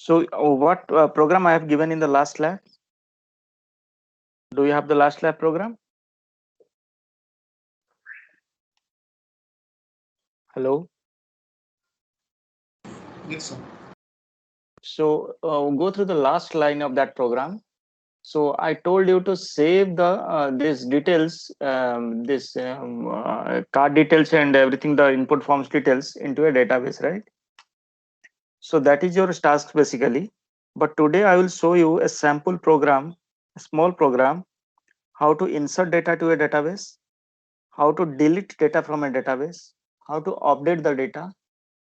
So what program I have given in the last lab? Do you have the last lab program? Hello. Yes, sir. So go through the last line of that program. So I told you to save the this details, card details and everything, the input forms details into a database, right? So that is your task basically. But today I will show you a sample program, a small program, how to insert data to a database, how to delete data from a database, how to update the data,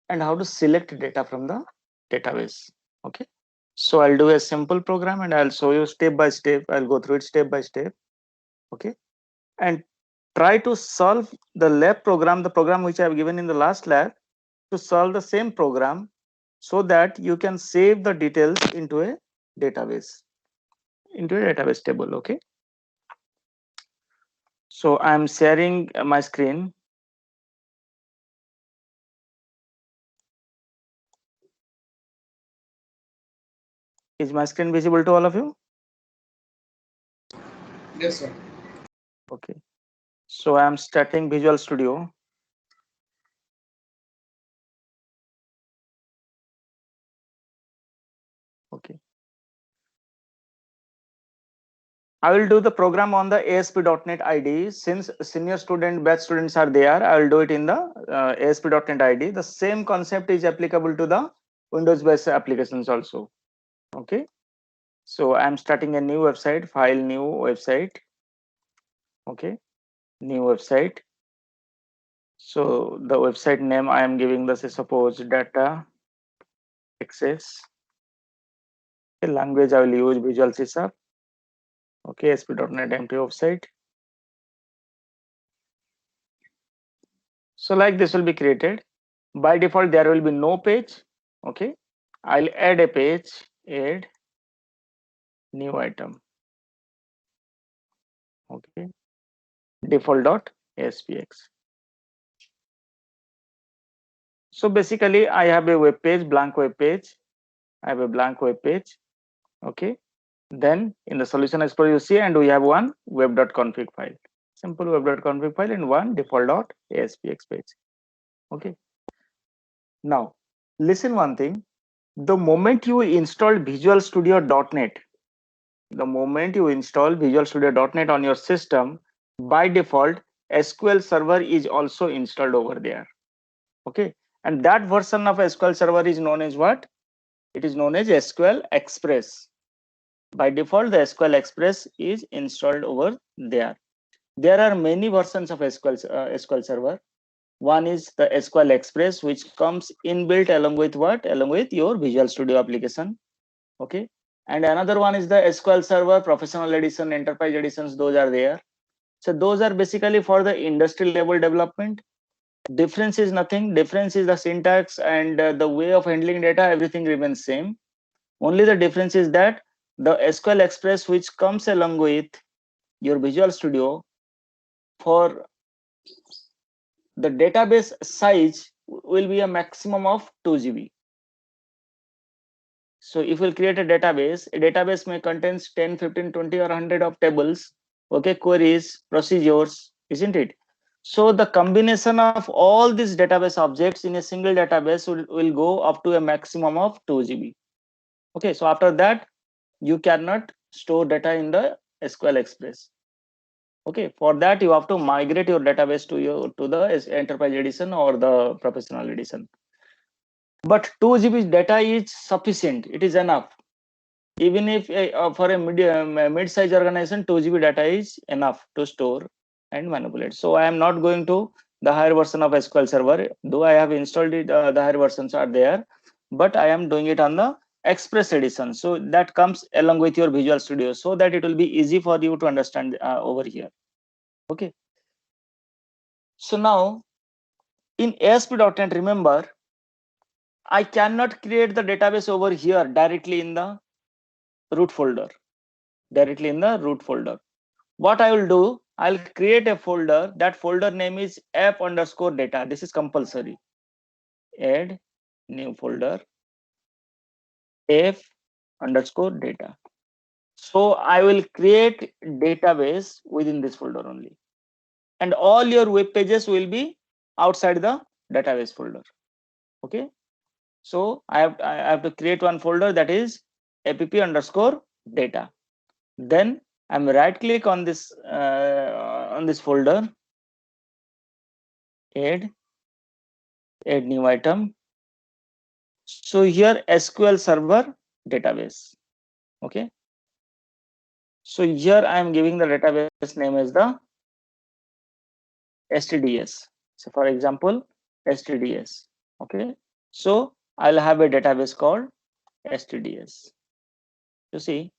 and how to select data from the database. Okay. So I'll do a simple program and I'll show you step by step. I'll go through it step by step. Okay. And try to solve the lab program, the program which I have given in the last lab, to solve the same program so that you can save the details into a database, table. Okay. So I'm sharing my screen. Is my screen visible to all of you? Yes, sir. Okay. So I'm starting Visual Studio. Okay. I will do the program on the ASP.NET ID. Since senior student, batch students are there, I will do it in the ASP.NET ID. The same concept is applicable to the Windows based applications also. Okay. So I'm starting a new website, file, new website. Okay. New website. So the website name I am giving this is suppose data access. Okay, language I will use Visual C#. Okay, ASP.NET empty website. So like this will be created. By default, there will be no page. Okay. I'll add a page, add new item. Okay. Default.aspx. So basically, I have a web page, blank web page. I have a blank web page. Okay. Then in the solution explorer, you see, and we have one web.config file, simple web.config file, and one default.aspx page. Okay. Now, listen one thing. The moment you install Visual Studio.NET, the moment you install Visual Studio.NET on your system, by default, SQL Server is also installed over there. Okay. And that version of SQL Server is known as what? It is known as SQL Express. By default, the SQL Express is installed over there. There are many versions of SQL Server. One is the SQL Express, which comes inbuilt along with what? Along with your Visual Studio application. Okay. And another one is the SQL Server Professional Edition, Enterprise Editions. Those are there. So those are basically for the industry level development. Difference is nothing. Difference is the syntax and the way of handling data. Everything remains same. Only the difference is that the SQL Express, which comes along with your Visual Studio, for the database size will be a maximum of 2 GB. So if we'll create a database may contains 10, 15, 20 or 100 of tables, okay, queries, procedures, isn't it? So the combination of all these database objects in a single database will go up to a maximum of 2 GB. Okay, so after that, you cannot store data in the SQL Express. Okay, for that you have to migrate your database to the Enterprise Edition or the Professional Edition. But 2 GB data is sufficient. It is enough. Even if for a mid-size organization, 2 GB data is enough to store and manipulate. So I am not going to the higher version of SQL Server, though I have installed it. The higher versions are there, but I am doing it on the Express Edition. So that comes along with your Visual Studio, so that it will be easy for you to understand over here. Okay. So now in ASP.NET, remember, I cannot create the database over here directly in the root folder. What I will do, I'll create a folder. That folder name is app_data. This is compulsory. Add new folder. f underscore data. So I will create database within this folder only, and all your web pages will be outside the database folder. Okay, so I have to create one folder, that is app underscore data. Then I'm right click on this folder, add new item. So here SQL Server database. Okay, so here I am giving the database name as the STDS. So for example, STDS. Okay, so I'll have a database called STDS. You see,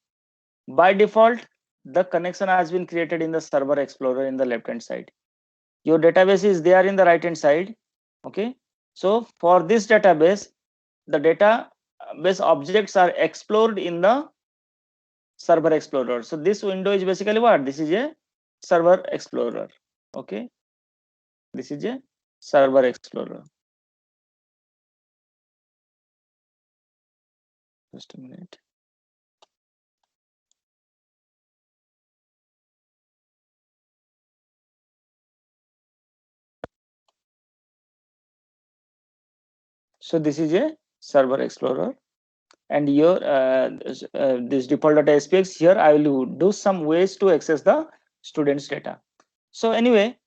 by default, the connection has been created in the Server Explorer in the left hand side. Your database is there in the right hand side. Okay, so for this database, the database objects are explored in the Server Explorer. So this window is basically what? This is a Server Explorer. Okay, this is a Server Explorer. Just a minute. So this is a Server Explorer, and your this default data SPX. Here I will do some ways to access the students data. So anyway,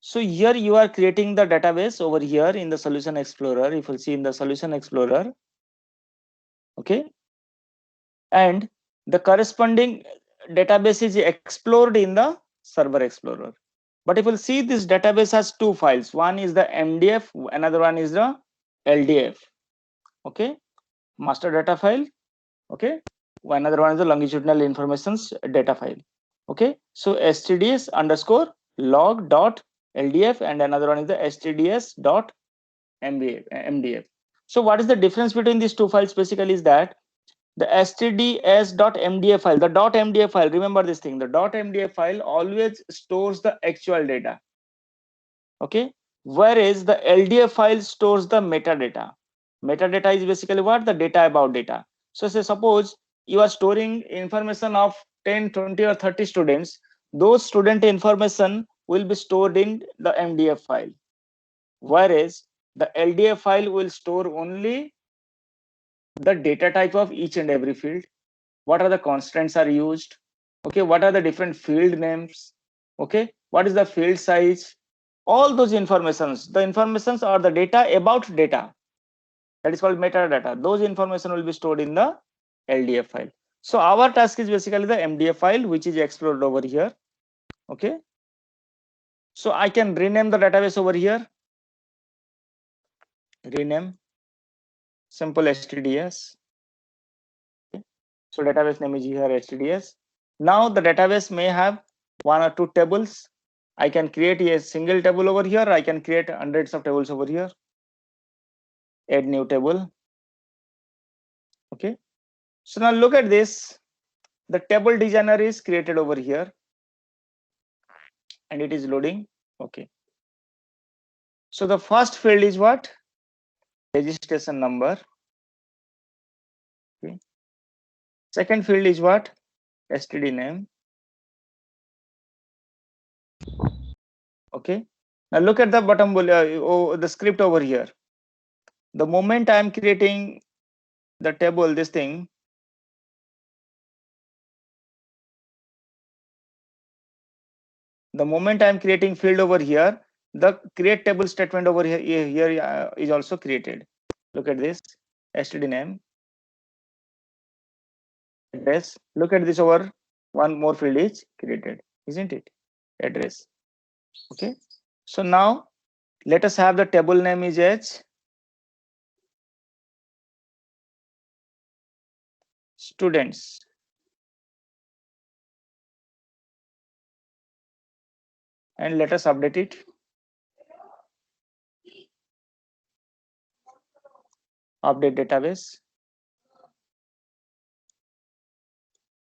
so here you are creating the database over here in the Solution Explorer. If you see in the Solution Explorer, okay, and the corresponding database is explored in the Server Explorer. But if you see, this database has two files. One is the MDF, another one is the LDF. Okay, master data file. Okay, another one is the longitudinal informations data file. Okay, so stds underscore log dot ldf, and another one is the stds dot mdf. So what is the difference between these two files? Basically is that the stds.mdf file, the .mdf file, remember this thing, the .mdf file always stores the actual data. Okay, whereas the ldf file stores the metadata. Metadata is basically what? The data about data. So say suppose you are storing information of 10, 20 or 30 students, those student information will be stored in the mdf file, whereas the ldf file will store only the data type of each and every field, what are the constants are used, okay, what are the different field names, okay, what is the field size, all those informations, the informations are the data about data, that is called metadata. Those information will be stored in the ldf file. So our task is basically the mdf file, which is explored over here. Okay, so I can rename the database over here, rename simple stds. Okay. So database name is here stds. Now the database may have one or two tables. I can create a single table over here. I can create hundreds of tables over here. Add new table. Okay. So now look at this. The table designer is created over here, and it is loading. Okay. So the first field is what? Registration number. Okay. Second field is what? STD name. Okay. Now look at the bottom, the script over here. The moment I am creating the table, this thing, the moment I am creating field over here, the create table statement over here is also created. Look at this, std name, address. Look at this, over one more field is created, isn't it? Address. Okay, so now let us have the table name is as students. And let us update it. Update database.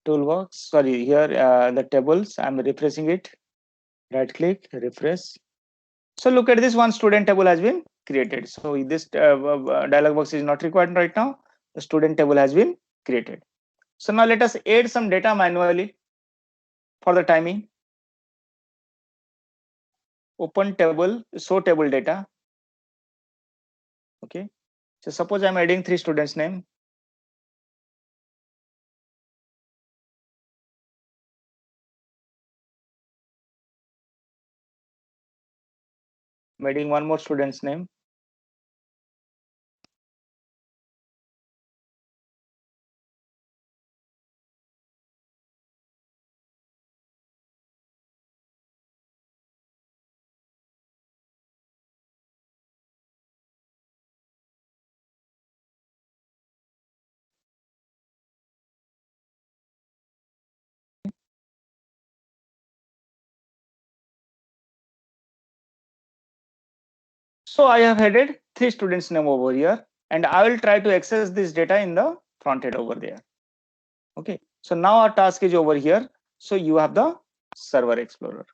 Toolbox, sorry, here the tables, I'm refreshing it. Right click, refresh. So look at this, one student table has been created. So this dialog box is not required right now. The student table has been created. So now let us add some data manually for the timing. Open table, show table data. Okay. So suppose I'm adding 3 students name. I'm adding one more student's name. So I have added 3 students name over here, and I will try to access this data in the front end over there. Okay. So now our task is over here. So you have the Server Explorer.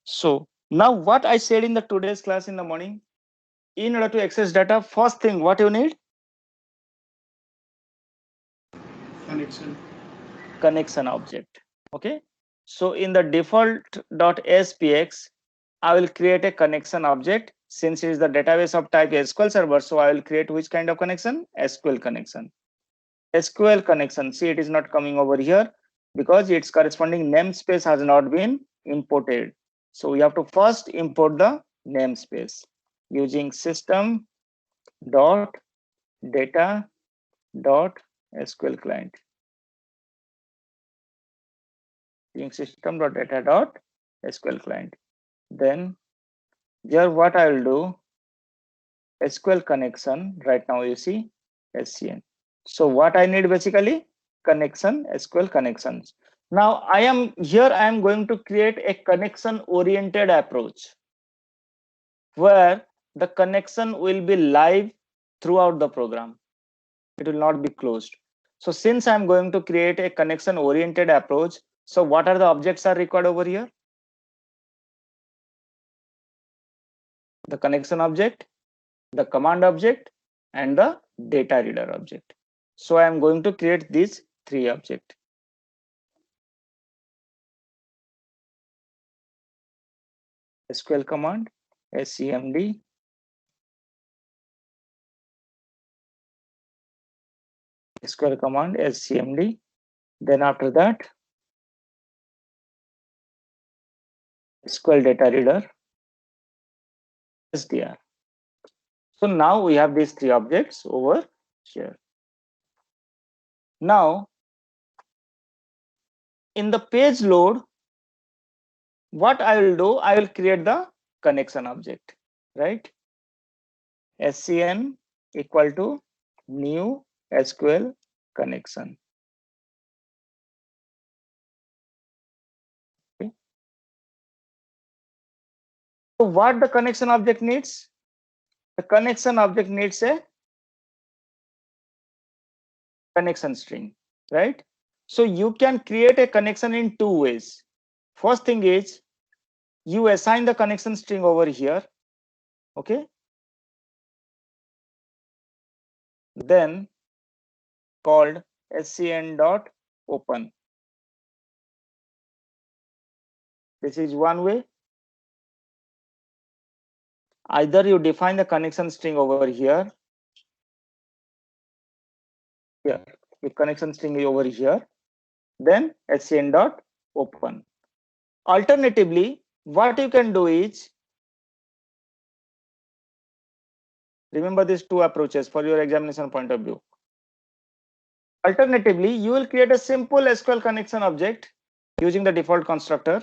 So now what I said in the today's class in the morning, in order to access data, first thing what you need? Connection object. Okay. So in the default.spx, I will create a connection object. Since it is the database of type SQL Server, so I will create which kind of connection? SQL connection. SQL connection. See, it is not coming over here because its corresponding namespace has not been imported. So we have to first import the namespace using system dot data dot SQL client. Using system dot data dot SQL client. Then here what I will do, SQL connection. Right now you see SCN. So what I need basically connection, SQL connections. Now I am going to create a connection oriented approach where the connection will be live throughout the program. It will not be closed. So since I'm going to create a connection oriented approach, so what are the objects are required over here? The connection object, the command object, and the data reader object. So I am going to create these 3 objects. SQL command, SCMD, SQL command, SCMD. Then after that, SQL data reader, SDR. So now we have these 3 objects over here. Now, in the page load, what I will do, I will create the connection object, right? SCN equal to new SQL connection. Okay. So what the connection object needs? The connection object needs a connection string, right? So you can create a connection in 2 ways. First thing is you assign the connection string over here. Okay. Then called scn.open. This is one way. Either you define the connection string over here. Here, the connection string is over here. Then scn.open. Alternatively, what you can do is, remember these 2 approaches for your examination point of view. Alternatively, you will create a simple SQL connection object using the default constructor,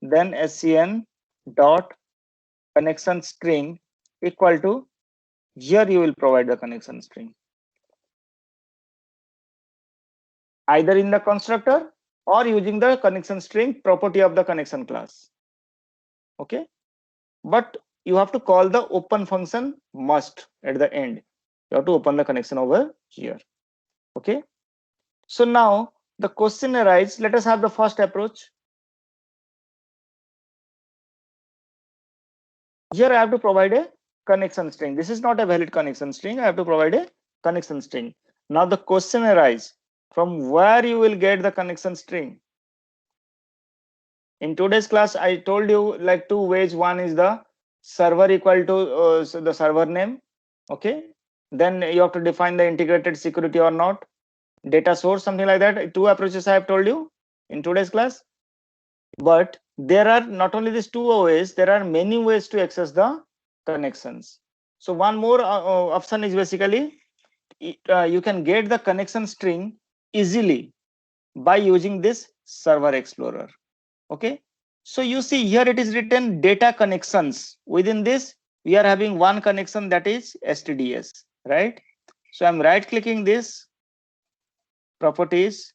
then scn dot connection string equal to, here you will provide the connection string either in the constructor or using the connection string property of the connection class. Okay, but you have to call the open function must at the end. You have to open the connection over here. Okay, so now the question arises, let us have the first approach. Here I have to provide a connection string. This is not a valid connection string. I have to provide a connection string. Now the question arises, from where you will get the connection string? In today's class, I told you like two ways. One is the server equal to so the server name. Okay. Then you have to define the integrated security or not. Data source, something like that. Two approaches I have told you in today's class. But there are not only these two ways, there are many ways to access the connections. So one more option is basically you can get the connection string easily by using this server explorer. Okay, so you see here it is written data connections. Within this we are having one connection, that is STDS, right? So I'm right clicking this properties.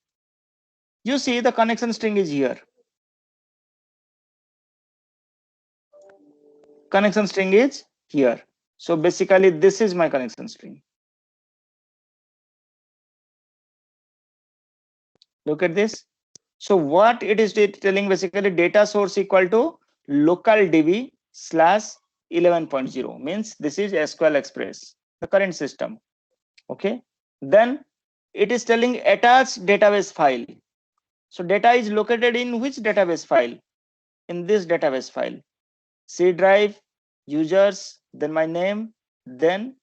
You see the connection string is here. Connection string is here. So basically this is my connection string. Look at this. So what it is telling, basically data source equal to local db slash 11.0, means this is SQL Express, the current system. Okay, then it is telling attached database file. So data is located in which database file? In this database file. C drive, users, then my name, then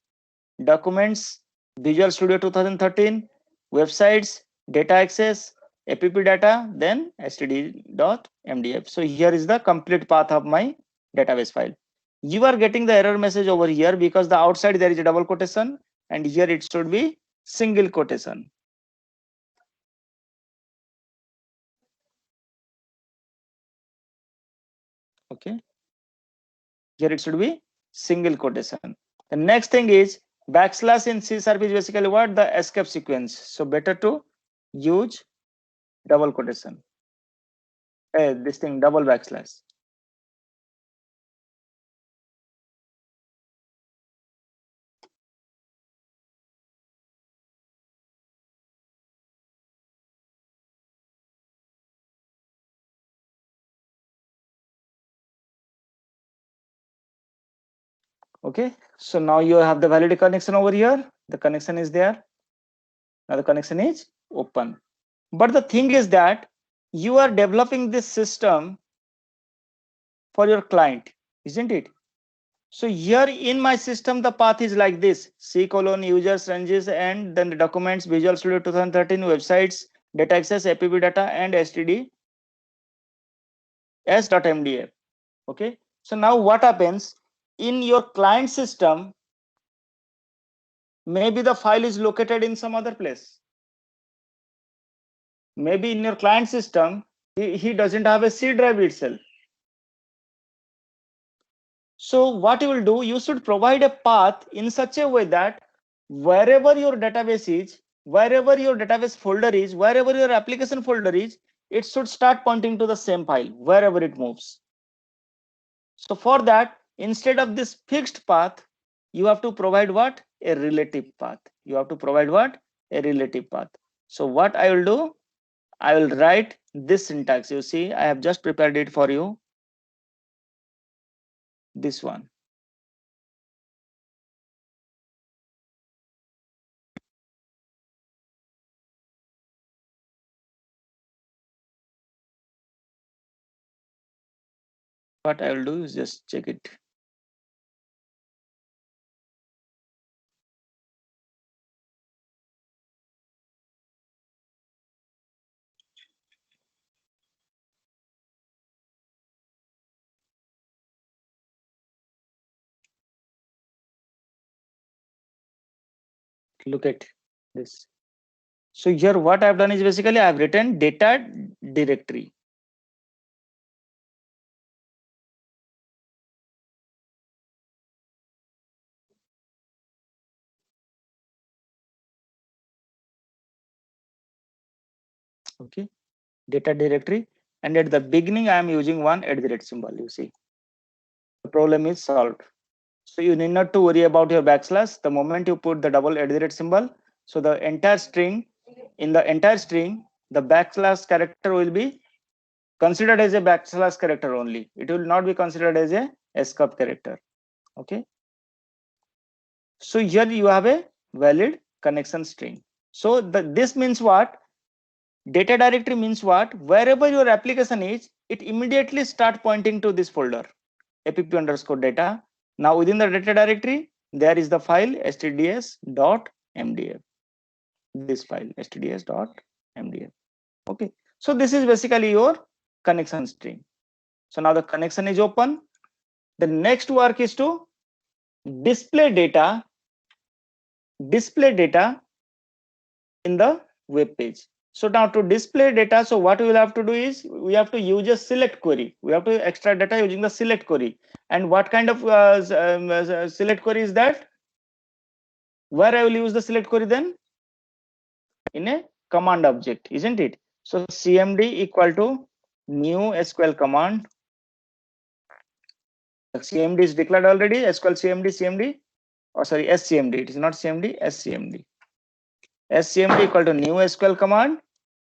documents, Visual Studio 2013, websites, data access, app data, then std.mdf. So here is the complete path of my database file. You are getting the error message over here because the outside there is a double quotation and here it should be single quotation. Okay, here it should be single quotation. The next thing is backslash in C# is basically what? The escape sequence. So better to use double quotation. This thing, double backslash. Okay, so now you have the valid connection over here. The connection is there. Now the connection is open. But the thing is that you are developing this system for your client, isn't it? So here in my system, the path is like this: C colon users ranges and then the documents, Visual Studio 2013, websites, data access, app data, and std s.mdf. Okay, so now what happens in your client system? Maybe the file is located in some other place. Maybe in your client system, he doesn't have a C drive itself. So what you will do, you should provide a path in such a way that wherever your database is, wherever your database folder is, wherever your application folder is, it should start pointing to the same file wherever it moves. So for that, instead of this fixed path, you have to provide what? A relative path. You have to provide what? A relative path. So what I will do, I will write this syntax. You see, I have just prepared it for you. This one. What I will do is just check it. Look at this. So here what I've done is basically I've written data directory. Okay, data directory, and at the beginning I am using one @ symbol. You see, the problem is solved. So you need not to worry about your backslash. The moment you put the double @ symbol, so the entire string, in the entire string, the backslash character will be considered as a backslash character only. It will not be considered as a escape character. Okay. So here you have a valid connection string. So this means what? Data directory means what? Wherever your application is, it immediately start pointing to this folder, app_data. Now within the data directory, there is the file stds.mdf. This file stds.mdf. Okay. So this is basically your connection string. So now the connection is open. The next work is to display data in the web page. So now to display data, so what we will have to do is we have to use a select query. We have to extract data using the select query. And what kind of select query is that? Where I will use the select query then? In a command object, isn't it? So cmd equal to new SQL command. The cmd is declared already. SQL cmd. Oh, sorry, scmd. It is not cmd, scmd. scmd equal to new SQL command.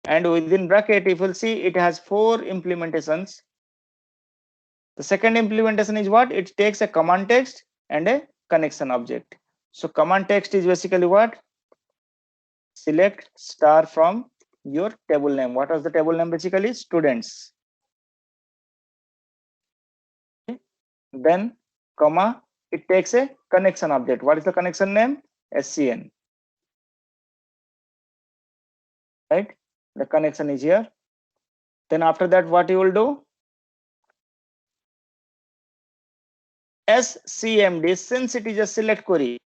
And within bracket, if you'll see, it has 4 implementations. The second implementation is what? It takes a command text and a connection object. So command text is basically what? Select star from your table name. What was the table name? Basically students. Okay. Then comma, it takes a connection object. What is the connection name? SCN. Right? The connection is here. Then after that, what you will do? SCMD, since it is a select query,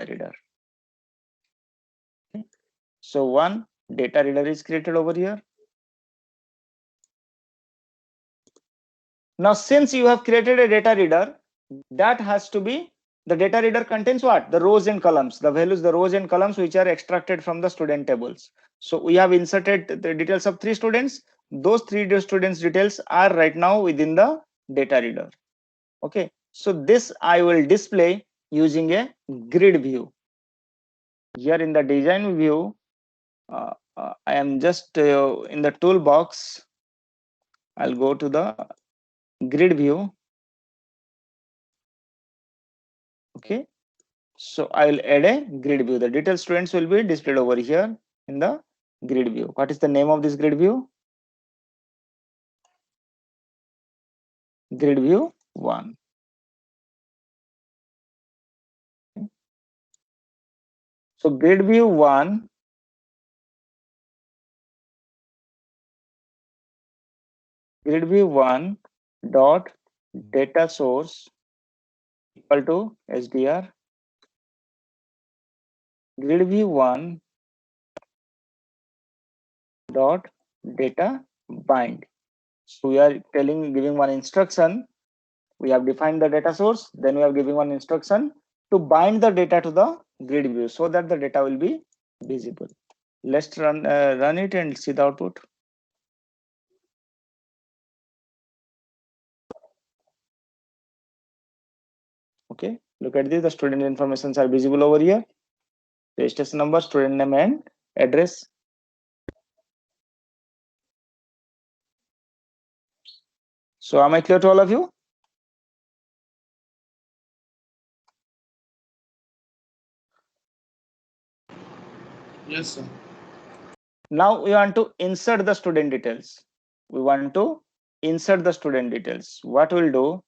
reader. Okay. So one data reader is created over here. Now, since you have created a data reader, that has to be, the data reader contains what? The rows and columns, the values, the rows and columns which are extracted from the student tables. So we have inserted the details of 3 students. Those 3 students details are right now within the data reader. Okay. So this I will display using a grid view. Here in the design view, I am just in the toolbox. I'll go to the grid view. Okay. So I will add a grid view. The detailed students will be displayed over here in the grid view. What is the name of this grid view? Grid view 1. So grid view 1 dot data source equal to SDR. Grid view 1 dot data bind. So we are giving one instruction. We have defined the data source, then we are giving one instruction to bind the data to the grid view so that the data will be visible. Let's run it and see the output. Okay, look at this. The student informations are visible over here. Registration number, student name, and address. So am I clear to all of you? Yes, sir. Now we want to insert the student details. We want to insert the student details. What we'll do?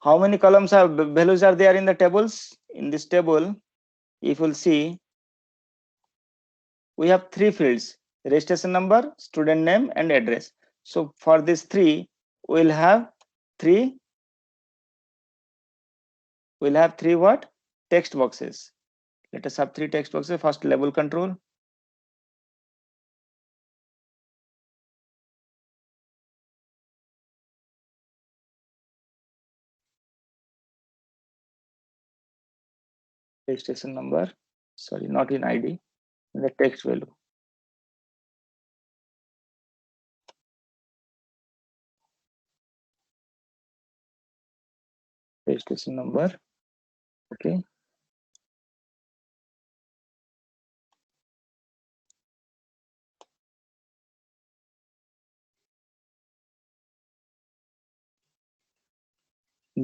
How many columns have values are there in the tables? In this table, if you'll see, we have 3 fields: registration number, student name, and address. So for these 3, we'll have 3 what? Text boxes. Let us have 3 text boxes. First, label control. Registration number, sorry, not in ID, in the text value. Registration number. Okay.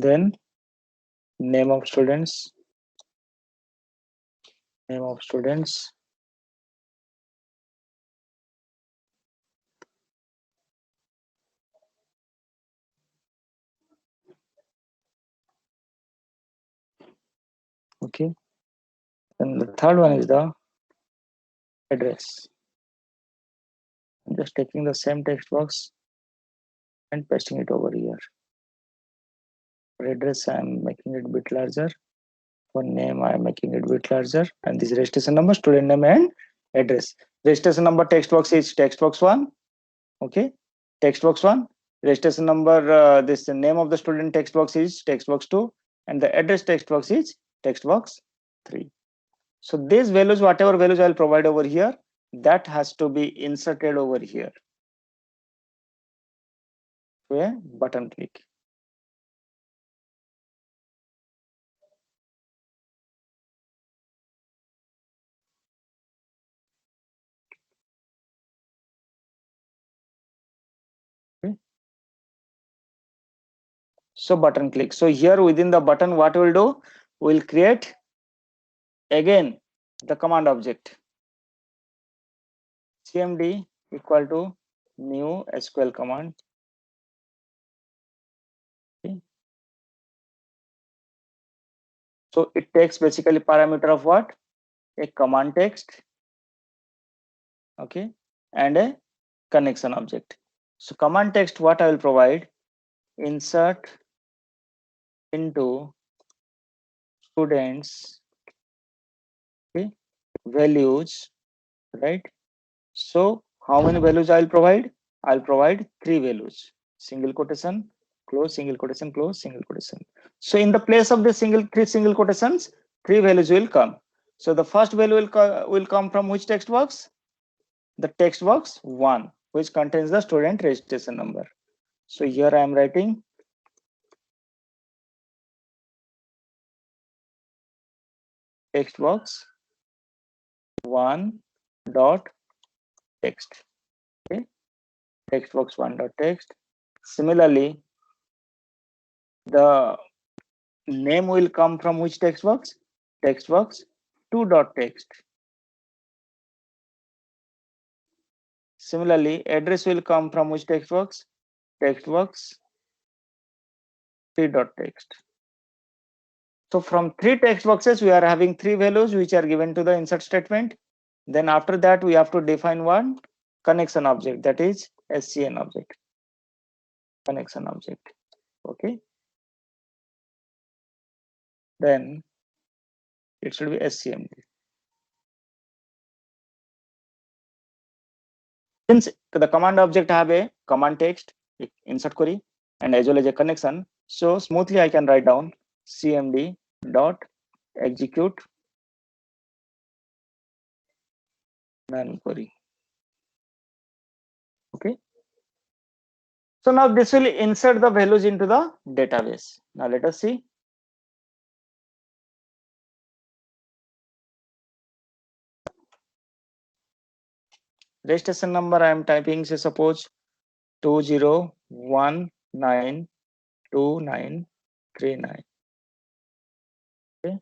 then name of students, okay. And the third one is the address. I'm just taking the same text box and pasting it over here. For address, I'm making it a bit larger. For name, I'm making it a bit larger. And this registration number, student name, and address. Registration number text box is text box 1. Okay, text box 1. Registration number, this name of the student text box is text box 2. And the address text box is text box 3. So these values, whatever values I'll provide over here, that has to be inserted over here. So a button click. Okay. So button click. So here within the button, what we'll do, we'll create again the command object cmd equal to new SQL command. Okay. So it takes basically parameter of what? A command text, okay, and a connection object. So command text, what I will provide, insert into students, okay, values, right? So how many values I'll provide? I'll provide 3 values, single quotation, close single quotation, close single quotation. So in the place of the three single quotations, 3 values will come. So the first value will come from which text box? The text box 1, which contains the student registration number. So here I am writing text box 1 dot text. Okay, text box 1 dot text. Similarly, the name will come from which text box? Text box 2 dot text. Similarly, address will come from which text box? Text box 3 dot text. So from 3 text boxes, we are having 3 values which are given to the insert statement. Then after that, we have to define one connection object, that is SCN object. Connection object. Okay. Then it should be SCMD. Since the command object have a command text, insert query, and as well as a connection, so smoothly I can write down cmd dot execute manual query. Okay. So now this will insert the values into the database. Now let us see. Registration number I am typing, say suppose 20192939. Okay.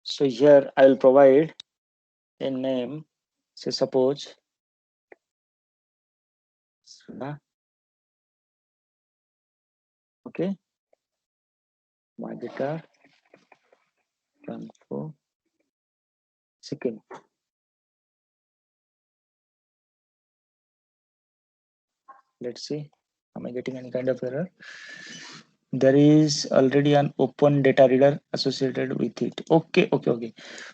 So here I will provide a name, say suppose Sudha. Okay, Madhika Kanpo Sikkim. Let's see, am I getting any kind of error? There is already an open data reader associated with it. Okay.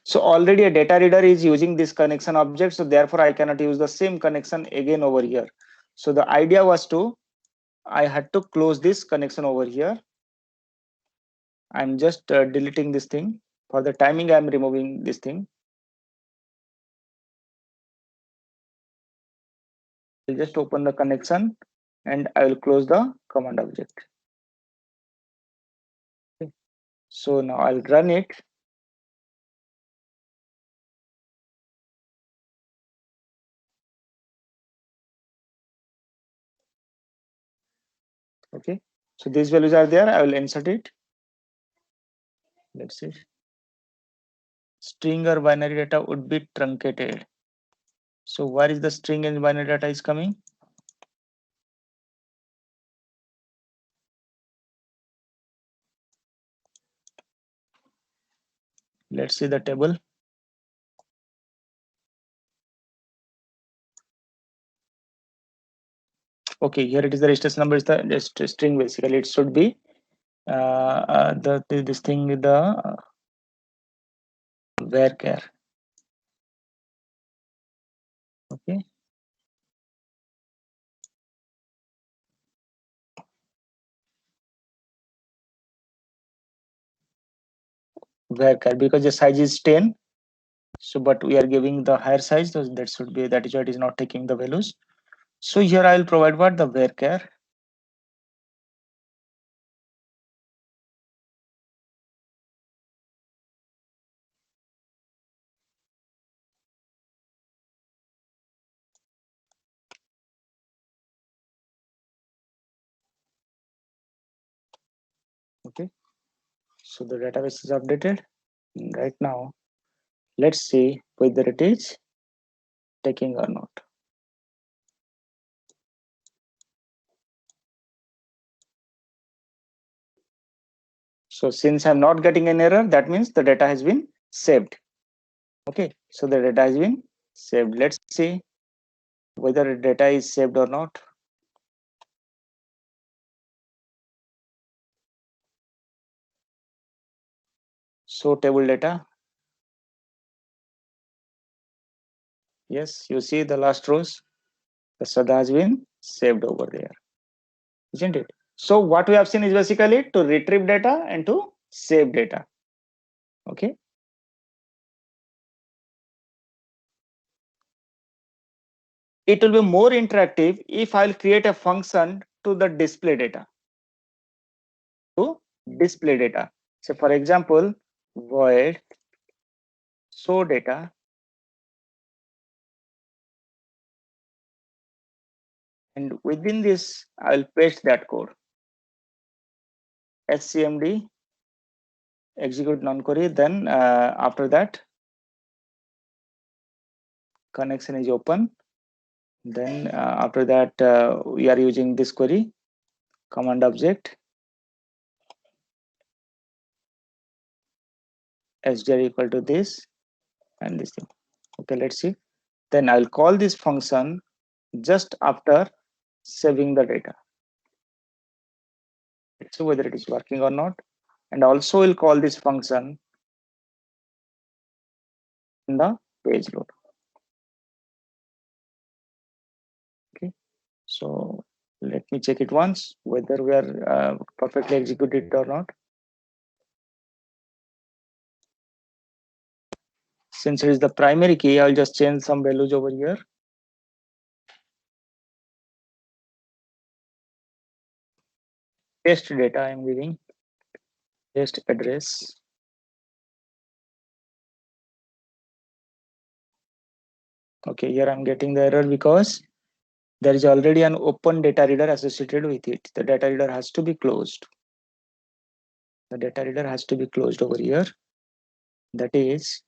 So already a data reader is using this connection object, so therefore I cannot use the same connection again over here. So the idea was I had to close this connection over here. I'm just deleting this thing. For the timing, I'm removing this thing. I'll just open the connection and I will close the command object. Okay. So now I'll run it. Okay, so these values are there. I will insert it. Let's see. String or binary data would be truncated. So where is the string and binary data is coming? Let's see the table. Okay, here it is. The registration number is the just string. Basically, it should be this thing with the varchar. Okay. Varchar, because the size is 10. So, but we are giving the higher size, so that should be, that is why it is not taking the values. So here I will provide what the varchar. Okay. So the database is updated right now. Let's see whether it is taking or not. So since I'm not getting an error, that means the data has been saved. Okay, so the data has been saved. Let's see whether the data is saved or not. So table data. Yes, you see the last rows. The Sada has been saved over there, isn't it? So what we have seen is basically to retrieve data and to save data. Okay. It will be more interactive if I'll create a function to the display data. To display data. So for example, void show data, and within this I'll paste that code. SCMD execute non-query. Then after that connection is open. Then after that we are using this query command object sdr equal to this and this thing. Okay, let's see. Then I'll call this function just after saving the data. Let's see whether it is working or not. And also we'll call this function in the page load. Okay, so let me check it once whether we are perfectly executed or not. Since it is the primary key, I'll just change some values over here. Test data I'm giving, test address. Okay, here I'm getting the error because there is already an open data reader associated with it. The data reader has to be closed. The data reader has to be closed over here. That is,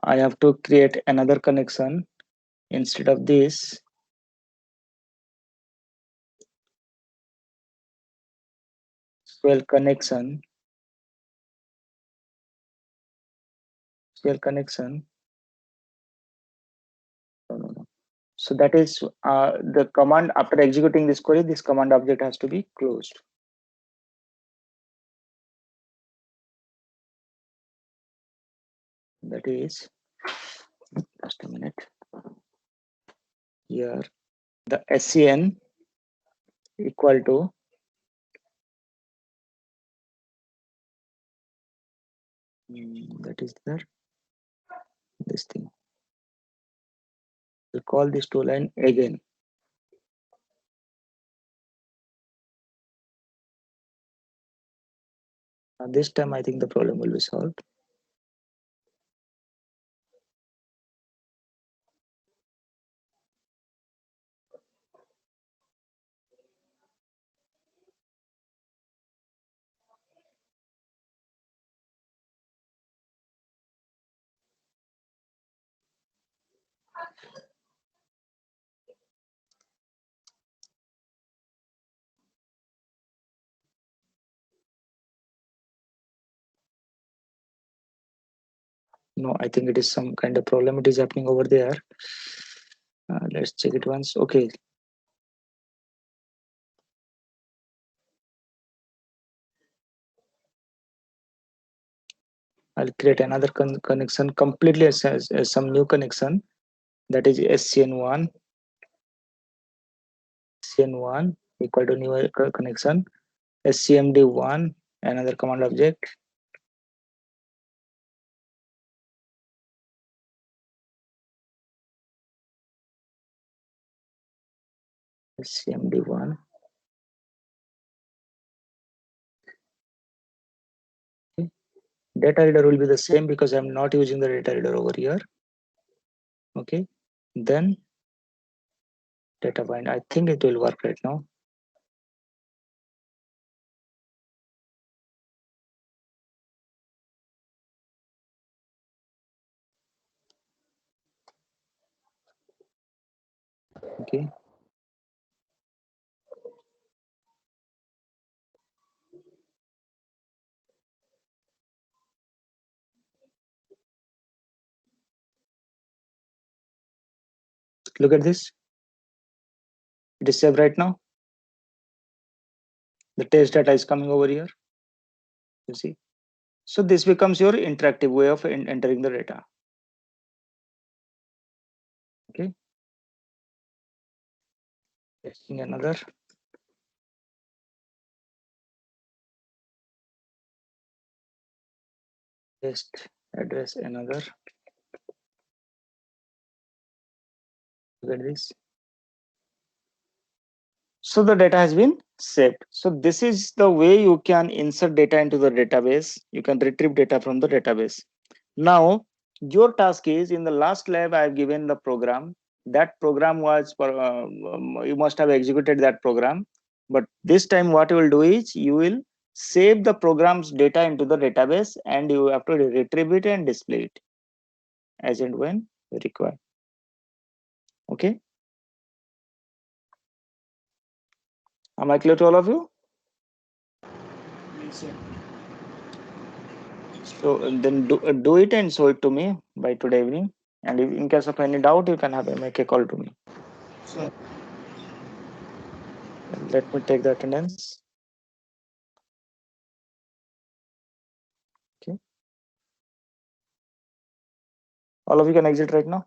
I have to create another connection instead of this. Swell connection. Swell connection. No. So that is the command after executing this query, this command object has to be closed. That is, just a minute. Here, the SCN equal to that is there. This thing. We'll call this to line again. This time I think the problem will be solved. No, I think it is some kind of problem. It is happening over there. Let's check it once. Okay. I'll create another connection completely as some new connection, that is SCN1. SCN1 equal to new connection. SCMD1, another command object. SCMD1. Okay. Data reader will be the same because I'm not using the data reader over here. Okay. Then data bind. I think it will work right now. Okay. Look at this. It is saved right now. The test data is coming over here. You see. So this becomes your interactive way of entering the data. Okay. Testing another. Test address another. Look at this. So the data has been saved. So this is the way you can insert data into the database. You can retrieve data from the database. Now your task is, in the last lab I have given the program. That program was you must have executed that program. But this time what you will do is you will save the program's data into the database and you have to retrieve it and display it as and when required. Okay. Am I clear to all of you? Yes, sir. So then do it and show it to me by today evening. And if in case of any doubt, you can make a call to me. Sir. Let me take the attendance. Okay. All of you can exit right now.